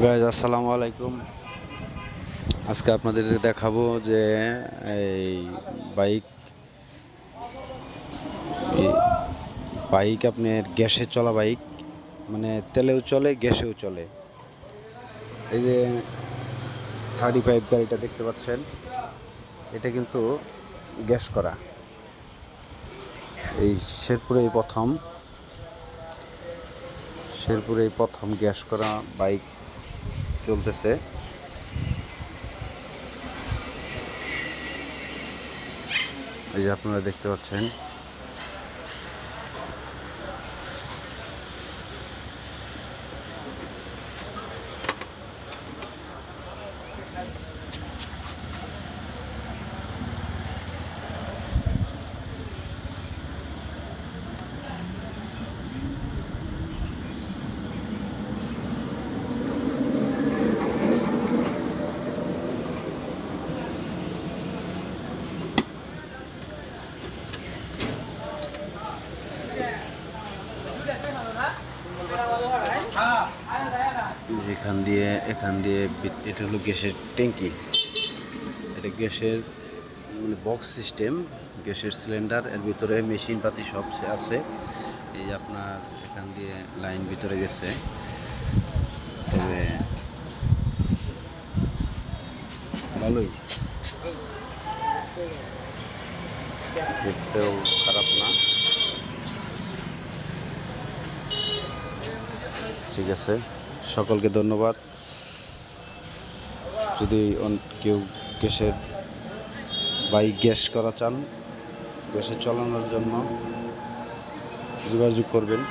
Guys আসসালামু আলাইকুম। আজকে আপনাদের দেখাবো যে এই বাইক বাইক আপনার গ্যাসে চলা বাইক, মানে তেলেও চলে গ্যাসেও চলে। এই যে 35 গাড়িটা দেখতে পাচ্ছেন, এটা কিন্তু গ্যাস করা। এই শেরপুরেই প্রথম গ্যাস করা বাইক চলতেছে। এই যে আপনারা দেখতে পাচ্ছেন, এখান দিয়ে এটা হলো গ্যাসের ট্যাঙ্কি। এটা গ্যাসের মানে বক্স সিস্টেম, গ্যাসের সিলিন্ডার, এর ভিতরে মেশিন পাতি সব আছে। এই যে আপনার এখান দিয়ে লাইন ভিতরে গেছে, তবে ভালোই, দেখতেও খারাপ না। ঠিক আছে, সকলকে ধন্যবাদ। যদি কেউ গ্যাসের বাইক গ্যাস করা চান, গ্যাসে চালানোর জন্য যোগাযোগ করবেন।